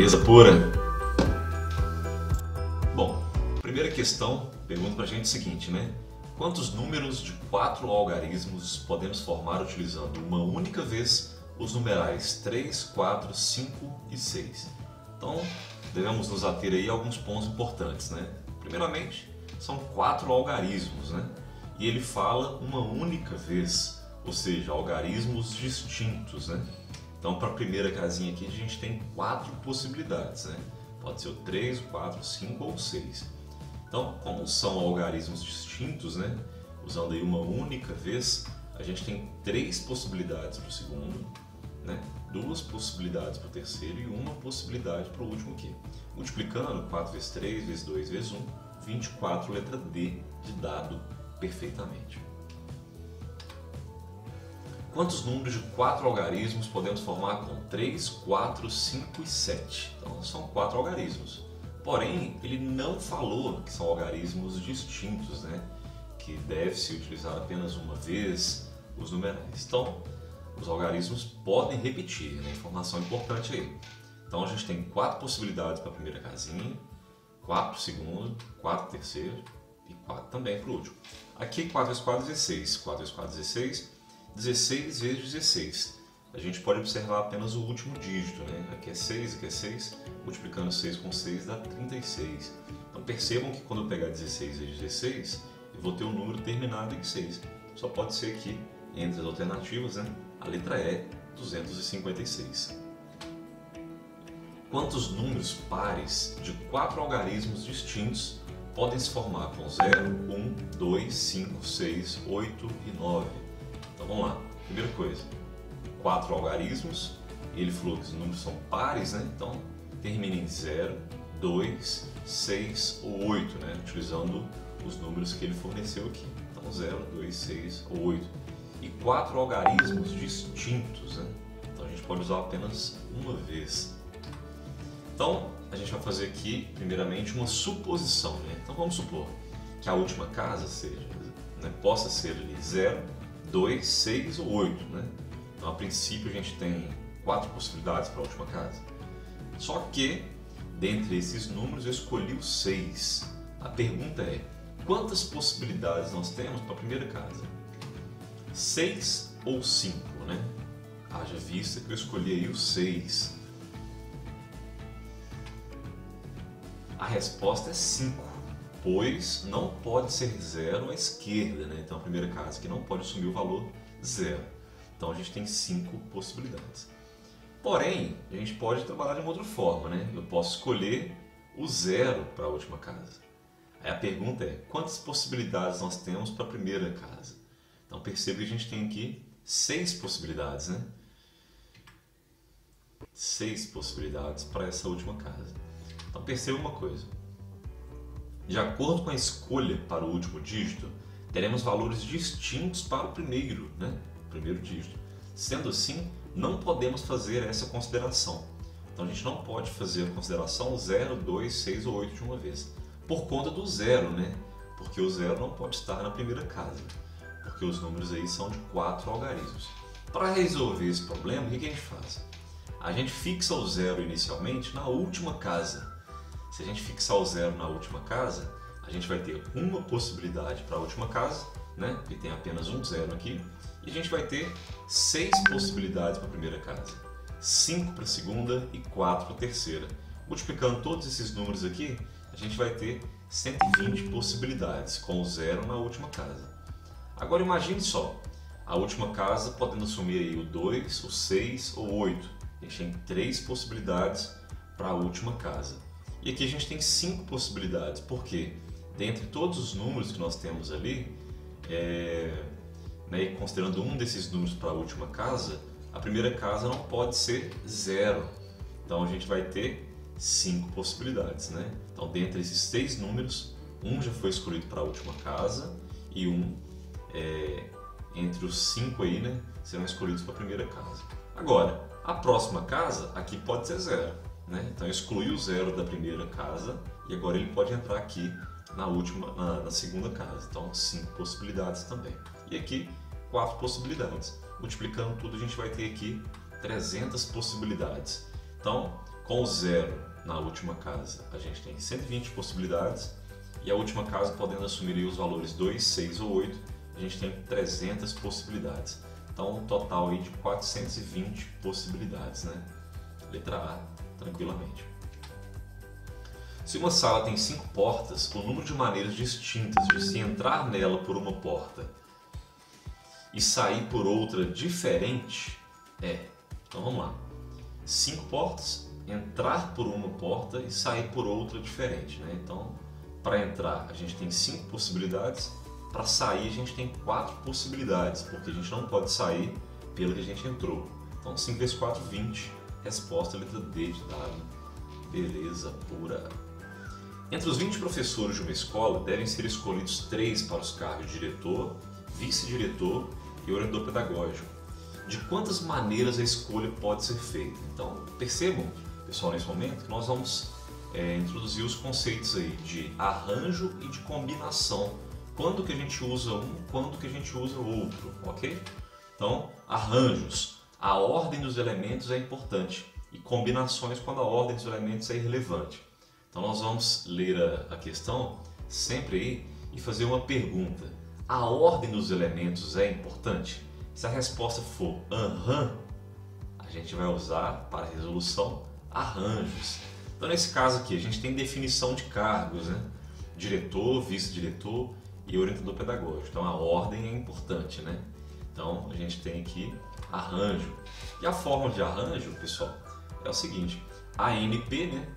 Beleza pura? Bom, primeira questão pergunta pra gente o seguinte, né? Quantos números de 4 algarismos podemos formar utilizando uma única vez os numerais 3, 4, 5 e 6? Então, devemos nos ater aí a alguns pontos importantes, né? Primeiramente, são 4 algarismos, né? E ele fala uma única vez, ou seja, algarismos distintos, né? Então, para a primeira casinha aqui, a gente tem 4 possibilidades, né? Pode ser o 3, o 4, o 5 ou o 6. Então, como são algarismos distintos, né? Usando aí uma única vez, a gente tem 3 possibilidades para o segundo, né? 2 possibilidades para o terceiro e 1 possibilidade para o último aqui. Multiplicando 4 vezes 3, vezes 2, vezes 1, 24, letra D de dado perfeitamente. Quantos números de 4 algarismos podemos formar com 3, 4, 5 e 7? Então são 4 algarismos. Porém, ele não falou que são algarismos distintos, né? Que deve-se utilizar apenas uma vez os numerais. Então, os algarismos podem repetir, né? Informação importante aí. Então a gente tem 4 possibilidades para a primeira casinha, 4 para o segundo, 4 para o terceiro e 4 também para o último. Aqui 4 vezes 4 é 16, 4 vezes 4 é 16, 16 vezes 16. A gente pode observar apenas o último dígito, né? Aqui é 6, aqui é 6, multiplicando 6 com 6 dá 36. Então percebam que quando eu pegar 16 vezes 16, eu vou ter um número terminado em 6. Só pode ser aqui, entre as alternativas, né? A letra E, 256. Quantos números pares de 4 algarismos distintos podem se formar com 0, 1, 2, 5, 6, 8 e 9? Então vamos lá. Primeira coisa, 4 algarismos, ele falou que os números são pares, né? Então termina em 0, 2, 6 ou 8, né? Utilizando os números que ele forneceu aqui. Então 0, 2, 6 ou 8. E 4 algarismos distintos, né? Então a gente pode usar apenas uma vez. Então a gente vai fazer aqui, primeiramente, uma suposição, né? Então vamos supor que a última casa seja, né, possa ser ali 0, 2, 6 ou 8, né? Então a princípio a gente tem 4 possibilidades para a última casa. Só que, dentre esses números, eu escolhi o 6. A pergunta é, quantas possibilidades nós temos para a primeira casa? 6 ou 5, né? Haja vista que eu escolhi aí o 6. A resposta é 5, pois não pode ser 0 à esquerda, né? Então a primeira casa aqui não pode assumir o valor 0. Então a gente tem 5 possibilidades. Porém, a gente pode trabalhar de uma outra forma, né? Eu posso escolher o 0 para a última casa. Aí a pergunta é, quantas possibilidades nós temos para a primeira casa? Então perceba que a gente tem aqui 6 possibilidades, né? 6 possibilidades para essa última casa. Então perceba uma coisa. De acordo com a escolha para o último dígito, teremos valores distintos para o primeiro, né? Primeiro dígito. Sendo assim, não podemos fazer essa consideração. Então a gente não pode fazer a consideração 0, 2, 6 ou 8 de uma vez. Por conta do 0, né? Porque o 0 não pode estar na primeira casa. Porque os números aí são de 4 algarismos. Para resolver esse problema, o que a gente faz? A gente fixa o 0 inicialmente na última casa. Se a gente fixar o 0 na última casa, a gente vai ter uma possibilidade para a última casa, né? Porque tem apenas um 0 aqui. E a gente vai ter 6 possibilidades para a primeira casa, 5 para a segunda e 4 para a terceira. Multiplicando todos esses números aqui, a gente vai ter 120 possibilidades com o 0 na última casa. Agora imagine só, a última casa podendo assumir aí o 2, o 6 ou o 8. A gente tem 3 possibilidades para a última casa. E aqui a gente tem 5 possibilidades, porque dentre todos os números que nós temos ali, né, considerando um desses números para a última casa, a primeira casa não pode ser 0. Então a gente vai ter 5 possibilidades, né? Então dentre esses 6 números, um já foi escolhido para a última casa e entre os 5 aí, né, serão escolhidos para a primeira casa. Agora, a próxima casa aqui pode ser 0, né? Então eu excluí o 0 da primeira casa e agora ele pode entrar aqui na segunda casa. Então 5 possibilidades também. E aqui 4 possibilidades. Multiplicando tudo a gente vai ter aqui 300 possibilidades. Então Com o 0 na última casa, a gente tem 120 possibilidades. E a última casa, podendo assumir aí os valores 2, 6 ou 8, a gente tem 300 possibilidades. Então, um total aí de 420 possibilidades, né? Letra A, tranquilamente. Se uma sala tem 5 portas, o número de maneiras distintas de se entrar nela por uma porta e sair por outra diferente é... Então, vamos lá. 5 portas, entrar por uma porta e sair por outra diferente, né? Então, para entrar a gente tem 5 possibilidades, para sair a gente tem 4 possibilidades, porque a gente não pode sair pela que a gente entrou. Então 5 vezes 4, 20. Resposta letra D de dado. Beleza pura. Entre os 20 professores de uma escola devem ser escolhidos 3 para os cargos de diretor, vice-diretor e orientador pedagógico. De quantas maneiras a escolha pode ser feita? Então percebam, pessoal, nesse momento que nós vamos introduzir os conceitos aí de arranjo e de combinação. Quando que a gente usa um, quando que a gente usa o outro, ok? Então, arranjos. A ordem dos elementos é importante e combinações quando a ordem dos elementos é irrelevante. Então nós vamos ler a questão sempre aí e fazer uma pergunta. A ordem dos elementos é importante? Se a resposta for aham, a gente vai usar para a resolução arranjos. Então nesse caso aqui a gente tem definição de cargos, né? Diretor, vice-diretor e orientador pedagógico. Então a ordem é importante, né? Então a gente tem aqui arranjo. E a fórmula de arranjo, pessoal, é o seguinte: ANP, né?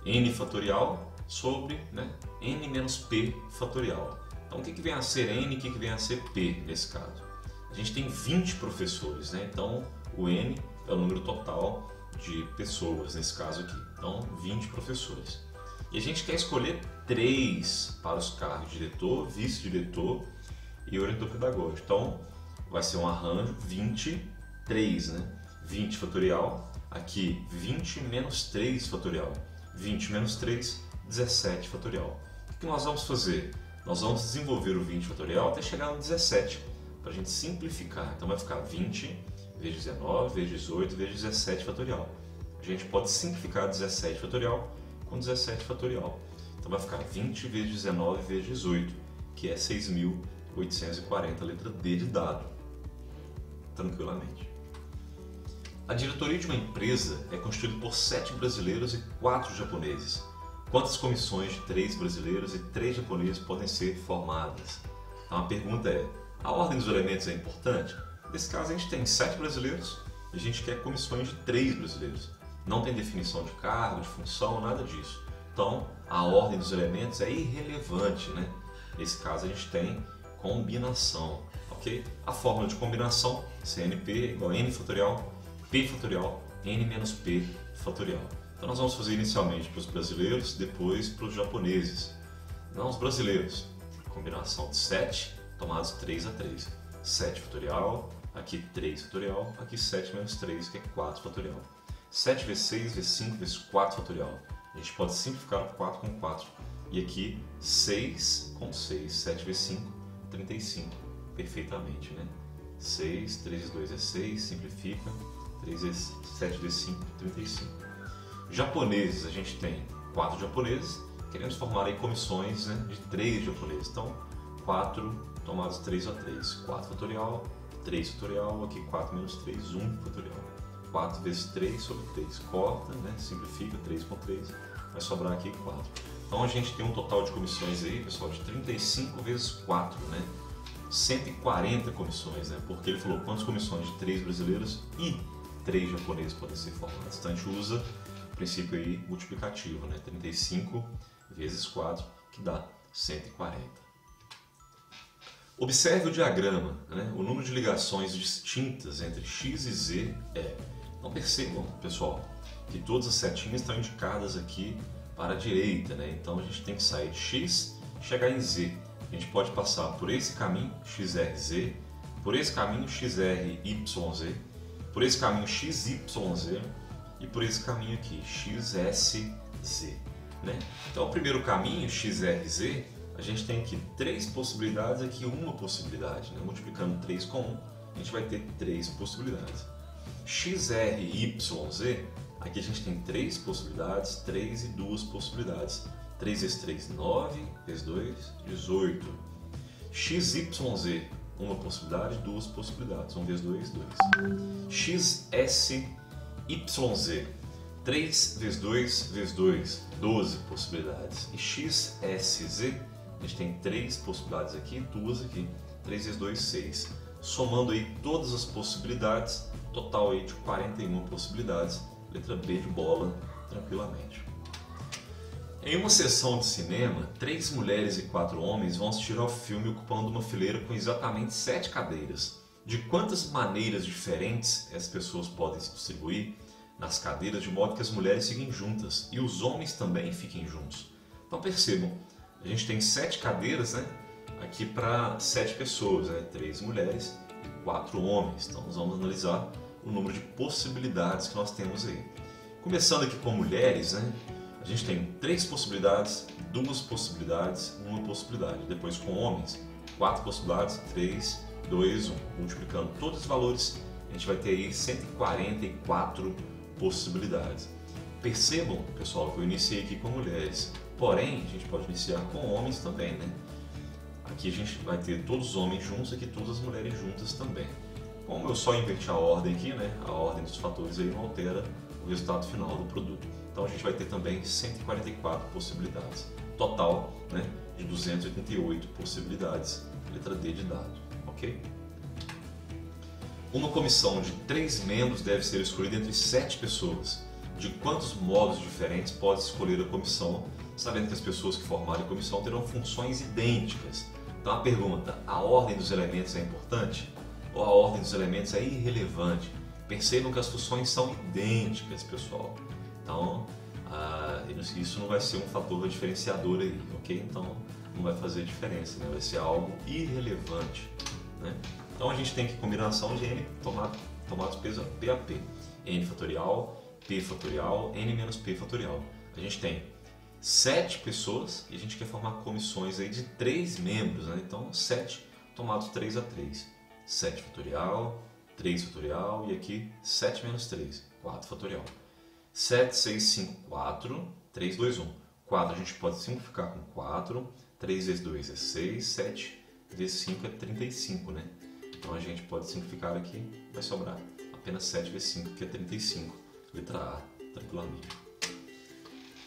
N fatorial sobre, né, N menos P fatorial. Então o que vem a ser N e o que vem a ser P nesse caso? A gente tem 20 professores, né? Então o N é o número total de pessoas nesse caso aqui. Então 20 professores. E a gente quer escolher 3 para os cargos de diretor, vice-diretor e orientador pedagógico. Então vai ser um arranjo 23, né? 20 fatorial, aqui 20 menos 3 fatorial. 20 menos 3, 17 fatorial. O que nós vamos fazer? Nós vamos desenvolver o 20 fatorial até chegar no 17, para a gente simplificar. Então vai ficar 20 vezes 19, vezes 18, vezes 17 fatorial. A gente pode simplificar 17 fatorial com 17 fatorial. Então vai ficar 20 vezes 19 vezes 18, que é 6.840, letra D de dado. Tranquilamente. A diretoria de uma empresa é constituída por 7 brasileiros e 4 japoneses. Quantas comissões de 3 brasileiros e 3 japoneses podem ser formadas? Então a pergunta é, a ordem dos elementos é importante? Nesse caso a gente tem 7 brasileiros e a gente quer comissões de 3 brasileiros. Não tem definição de cargo, de função, nada disso. Então a ordem dos elementos é irrelevante, né? Nesse caso a gente tem combinação, ok? A fórmula de combinação, CNP igual a N fatorial, P fatorial, N menos P fatorial. Então nós vamos fazer inicialmente para os brasileiros, depois para os japoneses. Então os brasileiros, combinação de 7, tomados 3 a 3. 7 fatorial, aqui 3 fatorial, aqui 7 menos 3, que é 4 fatorial. 7 vezes 6 vezes 5 vezes 4 fatorial. A gente pode simplificar 4 com 4. E aqui 6 com 6, 7 vezes 5, 35. Perfeitamente, né? 6, 3 vezes 2 é 6, simplifica. 3 vezes 7 vezes 5, 35. Japoneses, a gente tem 4 japoneses. Queremos formar aí comissões, né, de 3 japoneses. Então, 4 tomados 3 a 3. 4 fatorial, 3 fatorial, aqui 4 menos 3, 1 fatorial. 4 vezes 3 sobre 3. Corta, né, simplifica, 3 com 3. Vai sobrar aqui 4. Então, a gente tem um total de comissões aí, pessoal, de 35 vezes 4, né? 140 comissões, né? Porque ele falou quantas comissões de 3 brasileiros e 3 japoneses podem ser formadas. Então a gente usa o princípio aí multiplicativo, né? 35 vezes 4, que dá 140. Observe o diagrama, né? O número de ligações distintas entre x e z é... Então percebam, pessoal, que todas as setinhas estão indicadas aqui para a direita, né? Então a gente tem que sair de x e chegar em z. A gente pode passar por esse caminho, XRZ, por esse caminho, XRYZ, por esse caminho, XYZ e por esse caminho aqui, XSZ. Né? Então, o primeiro caminho, XRZ, a gente tem aqui 3 possibilidades, aqui uma possibilidade. Né? Multiplicando 3 com 1, a gente vai ter 3 possibilidades. XRYZ, Aqui a gente tem 3 possibilidades, 3 e 2 possibilidades. 3 vezes 3, 9, vezes 2, 18. XYZ, uma possibilidade, 2 possibilidades. 1 vezes 2, 2. XSYZ, 3 vezes 2, vezes 2, 12 possibilidades. E XSZ, a gente tem 3 possibilidades aqui, 2 aqui. 3 vezes 2, 6. Somando aí todas as possibilidades, total aí de 41 possibilidades. Letra B de bola, tranquilamente. Em uma sessão de cinema, 3 mulheres e 4 homens vão assistir ao filme ocupando uma fileira com exatamente 7 cadeiras. De quantas maneiras diferentes as pessoas podem se distribuir nas cadeiras de modo que as mulheres fiquem juntas e os homens também fiquem juntos? Então percebam, a gente tem 7 cadeiras, né? Aqui para 7 pessoas, né? 3 mulheres e 4 homens. Então nós vamos analisar o número de possibilidades que nós temos aí. Começando aqui com mulheres, né? A gente tem 3 possibilidades, 2 possibilidades, 1 possibilidade. Depois com homens, 4 possibilidades, 3, 2, 1. Multiplicando todos os valores, a gente vai ter aí 144 possibilidades. Percebam, pessoal, que eu iniciei aqui com mulheres. Porém, a gente pode iniciar com homens também, né? Aqui a gente vai ter todos os homens juntos, aqui todas as mulheres juntas também. Como eu só inverti a ordem aqui, né? A ordem dos fatores aí não altera o resultado final do produto. Então a gente vai ter também 144 possibilidades. Total, né, de 288 possibilidades. Letra D de dado, ok? Uma comissão de 3 membros deve ser escolhida entre 7 pessoas. De quantos modos diferentes pode escolher a comissão, sabendo que as pessoas que formarem a comissão terão funções idênticas? Então a pergunta, a ordem dos elementos é importante? Ou a ordem dos elementos é irrelevante? Percebam que as funções são idênticas, pessoal. Então, isso não vai ser um fator diferenciador aí, ok? Então, não vai fazer diferença, né? Vai ser algo irrelevante, né? Então, a gente tem aqui combinação de n tomados peso P a P. N fatorial, P fatorial, N menos P fatorial. A gente tem 7 pessoas e a gente quer formar comissões aí de 3 membros, né? Então, 7 tomados 3 a 3. 7 fatorial, 3 fatorial e aqui 7 menos 3, 4 fatorial. 7, 6, 5, 4, 3, 2, 1. 4 a gente pode simplificar com 4, 3 vezes 2 é 6, 7 vezes 5 é 35, né? Então a gente pode simplificar aqui, vai sobrar apenas 7 vezes 5, que é 35. Letra A, tranquilamente.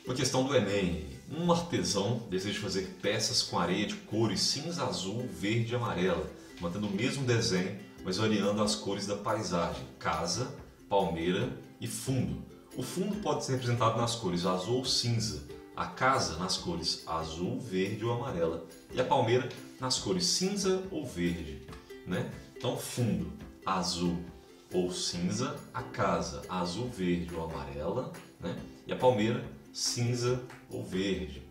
Uma questão do Enem. Um artesão deseja fazer peças com areia de cores cinza, azul, verde e amarela, mantendo o mesmo desenho, mas variando as cores da paisagem, casa, palmeira e fundo. O fundo pode ser representado nas cores azul ou cinza, a casa nas cores azul, verde ou amarela e a palmeira nas cores cinza ou verde, né? Então, fundo azul ou cinza, a casa azul, verde ou amarela, né? E a palmeira cinza ou verde.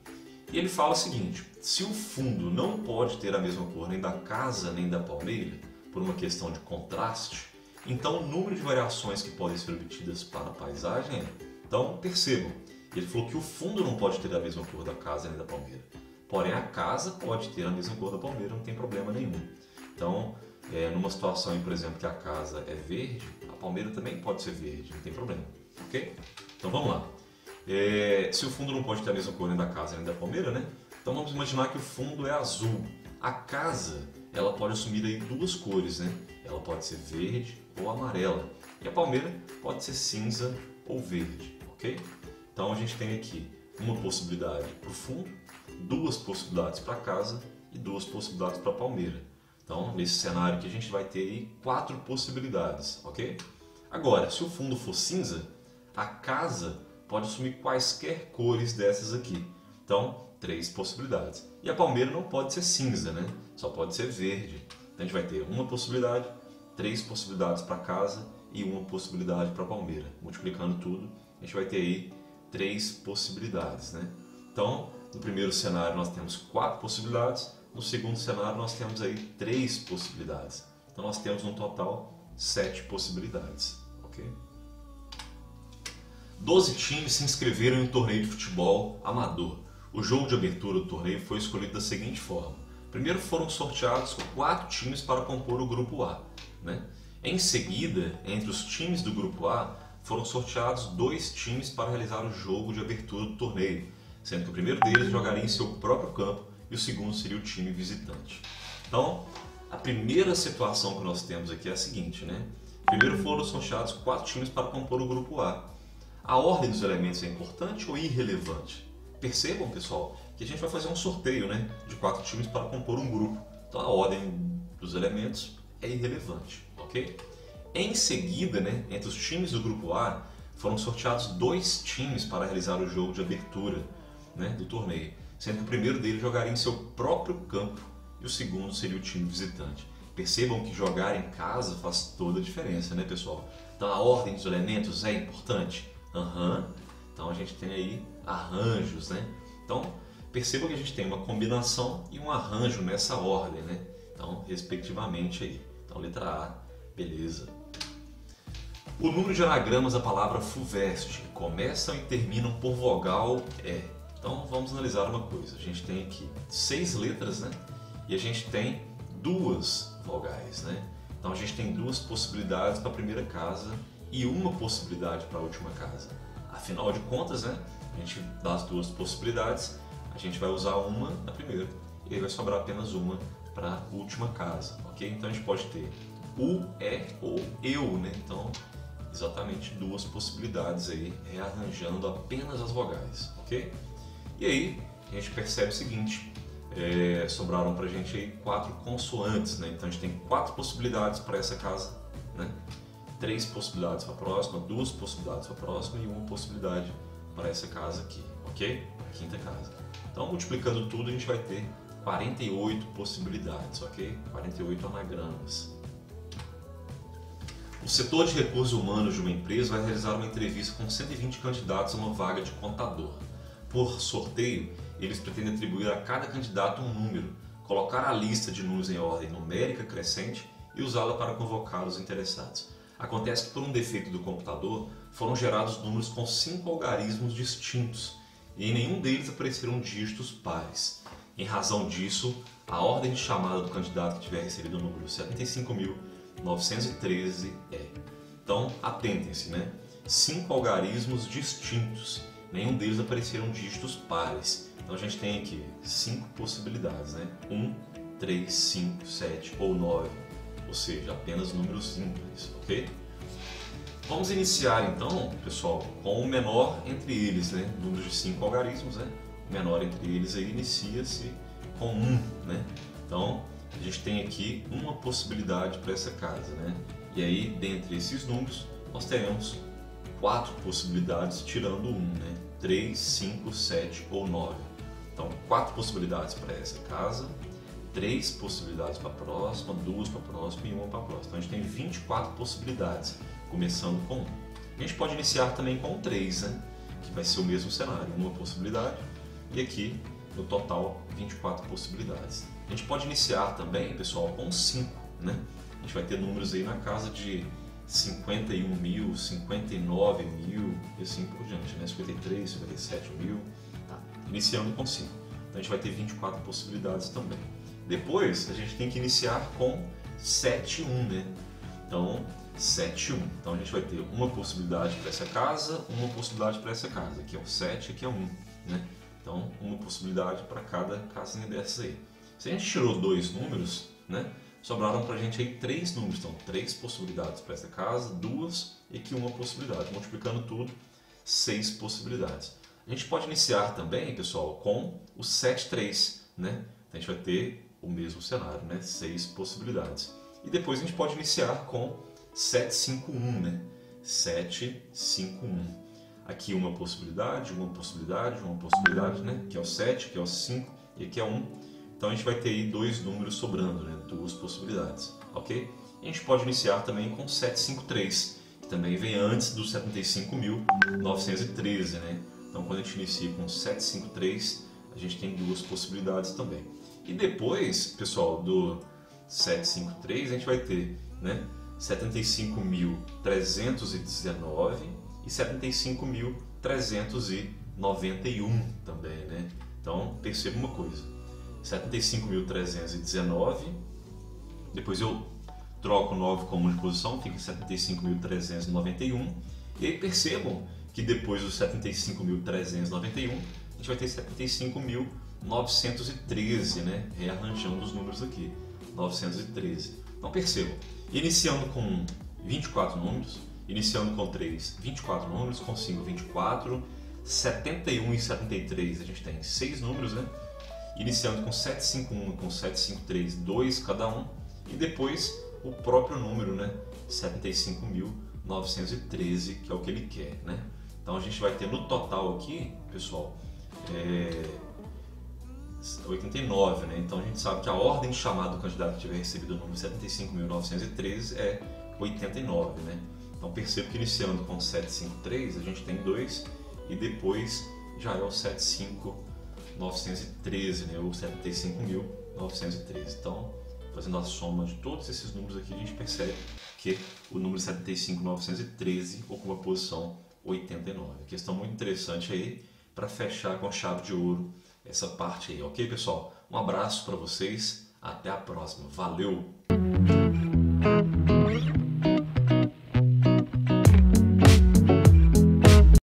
E ele fala o seguinte: se o fundo não pode ter a mesma cor nem da casa nem da palmeira, por uma questão de contraste, então o número de variações que podem ser obtidas para a paisagem é... Então, percebam, ele falou que o fundo não pode ter a mesma cor da casa nem da palmeira. Porém, a casa pode ter a mesma cor da palmeira, não tem problema nenhum. Então, numa situação, por exemplo, que a casa é verde, a palmeira também pode ser verde, não tem problema. Ok? Então, vamos lá. Se o fundo não pode ter a mesma cor nem da casa nem da palmeira, né? Então, vamos imaginar que o fundo é azul. A casa, ela pode assumir aí 2 cores, né? Ela pode ser verde ou amarela. E a palmeira pode ser cinza ou verde, ok? Então a gente tem aqui uma possibilidade para o fundo, 2 possibilidades para a casa e 2 possibilidades para a palmeira. Então, nesse cenário aqui a gente vai ter aí 4 possibilidades, ok? Agora, se o fundo for cinza, a casa pode assumir quaisquer cores dessas aqui. Então, 3 possibilidades. E a palmeira não pode ser cinza, né? Só pode ser verde. Então a gente vai ter uma possibilidade, 3 possibilidades para casa e uma possibilidade para a palmeira. Multiplicando tudo, a gente vai ter aí 3 possibilidades, né? Então, no primeiro cenário nós temos 4 possibilidades, no segundo cenário nós temos aí 3 possibilidades. Então nós temos no total 7 possibilidades, ok? 12 times se inscreveram em um torneio de futebol amador. O jogo de abertura do torneio foi escolhido da seguinte forma: primeiro foram sorteados 4 times para compor o grupo A, né? Em seguida, entre os times do grupo A, foram sorteados 2 times para realizar o jogo de abertura do torneio, sendo que o primeiro deles jogaria em seu próprio campo e o segundo seria o time visitante. Então, a primeira situação que nós temos aqui é a seguinte, né? Primeiro foram sorteados 4 times para compor o grupo A. A ordem dos elementos é importante ou irrelevante? Percebam, pessoal, que a gente vai fazer um sorteio, né, de 4 times para compor um grupo. Então a ordem dos elementos é irrelevante, ok? Em seguida, né, entre os times do grupo A, foram sorteados 2 times para realizar o jogo de abertura, né, do torneio, sendo que o primeiro deles jogaria em seu próprio campo e o segundo seria o time visitante. Percebam que jogar em casa faz toda a diferença, né, pessoal? Então a ordem dos elementos é importante? Então a gente tem aí arranjos, né? Então percebam que a gente tem uma combinação e um arranjo nessa ordem, né? Então, respectivamente aí. Então letra A, beleza. O número de anagramas da palavra FUVEST começam e terminam por vogal E. Então vamos analisar uma coisa. A gente tem aqui 6 letras, né? E a gente tem 2 vogais, né? Então a gente tem 2 possibilidades para a primeira casa e uma possibilidade para a última casa. Afinal de contas, né? A gente das 2 possibilidades, a gente vai usar uma na primeira e aí vai sobrar apenas uma para a última casa, ok? Então a gente pode ter U, E ou eu, né? Então exatamente 2 possibilidades aí, rearranjando apenas as vogais, ok? E aí a gente percebe o seguinte, sobraram para a gente aí 4 consoantes, né? Então a gente tem 4 possibilidades para essa casa, né? 3 possibilidades para a próxima, 2 possibilidades para a próxima e uma possibilidade para essa casa aqui, ok? A quinta casa. Então multiplicando tudo a gente vai ter 48 possibilidades, ok? 48 anagramas. O setor de recursos humanos de uma empresa vai realizar uma entrevista com 120 candidatos a uma vaga de contador. Por sorteio, eles pretendem atribuir a cada candidato um número, colocar a lista de números em ordem numérica crescente e usá-la para convocar os interessados. Acontece que por um defeito do computador foram gerados números com 5 algarismos distintos e em nenhum deles apareceram dígitos pares. Em razão disso, a ordem de chamada do candidato que tiver recebido o número 75.913 é. Então, atentem-se, né? 5 algarismos distintos, nenhum deles apareceram dígitos pares. Então a gente tem aqui 5 possibilidades, né? 1, 3, 5, 7 ou 9, ou seja, apenas números ímpares, ok? Vamos iniciar então, pessoal, com o menor entre eles, né? Números de 5 algarismos, né? O menor entre eles aí inicia-se com 1, né? Então a gente tem aqui uma possibilidade para essa casa, né? E aí, dentre esses números, nós teremos 4 possibilidades tirando 1, né? 3, 5, 7 ou 9. Então, 4 possibilidades para essa casa, 3 possibilidades para a próxima, 2 para a próxima e 1 para a próxima. Então, a gente tem 24 possibilidades, começando com 1. A gente pode iniciar também com 3, né? Que vai ser o mesmo cenário, uma possibilidade e aqui, no total, 24 possibilidades. A gente pode iniciar também, pessoal, com 5, né? A gente vai ter números aí na casa de 51.000, 59.000 e assim por diante, né? 53, 57 mil, tá? Iniciando com 5. Então a gente vai ter 24 possibilidades também. Depois a gente tem que iniciar com 7, 1, né? Então 7, 1. Então a gente vai ter uma possibilidade para essa casa, uma possibilidade para essa casa. Aqui é o 7, aqui é o 1, né? Então uma possibilidade para cada casinha dessas aí. Se a gente tirou 2 números, né? Sobraram para a gente aí 3 números, então 3 possibilidades para essa casa, 2 e aqui uma possibilidade. Multiplicando tudo, 6 possibilidades. A gente pode iniciar também, pessoal, com o 7, 3, né? Então, a gente vai ter o mesmo cenário, né? 6 possibilidades. E depois a gente pode iniciar com 7, 5, 1, né? 7, 5, 1. Aqui uma possibilidade, uma possibilidade, uma possibilidade, né? Aqui é o 7, aqui é o 5 e aqui é 1. Então a gente vai ter aí 2 números sobrando, né? 2 possibilidades, ok? E a gente pode iniciar também com 753, que também vem antes do 75.913, né? Então quando a gente inicia com 753, a gente tem 2 possibilidades também. E depois, pessoal, do 753 a gente vai ter, né? 75.319 e 75.391 também, né? Então perceba uma coisa. 75.319, depois eu troco 9 como de posição, fica 75.391 E aí percebam que depois dos 75.391, a gente vai ter 75.913, né? Rearranjando os números aqui, 913. Então percebam, iniciando com 24 números, iniciando com 3, 24 números, com 5, 24, 71 e 73 a gente tem 6 números, né? Iniciando com 751 e com 753, 2 cada um, e depois o próprio número, né? 75.913, que é o que ele quer, né? Então a gente vai ter no total aqui, pessoal, 89, né? Então a gente sabe que a ordem de chamada do candidato que tiver recebido o número 75.913 é 89, né? Então percebo que iniciando com 753 a gente tem 2 e depois já é o 75.913, né? Ou 75.913. Então, fazendo a soma de todos esses números aqui, a gente percebe que o número 75.913 ocupa a posição 89. Questão muito interessante aí para fechar com chave de ouro essa parte aí, ok, pessoal? Um abraço para vocês, até a próxima. Valeu!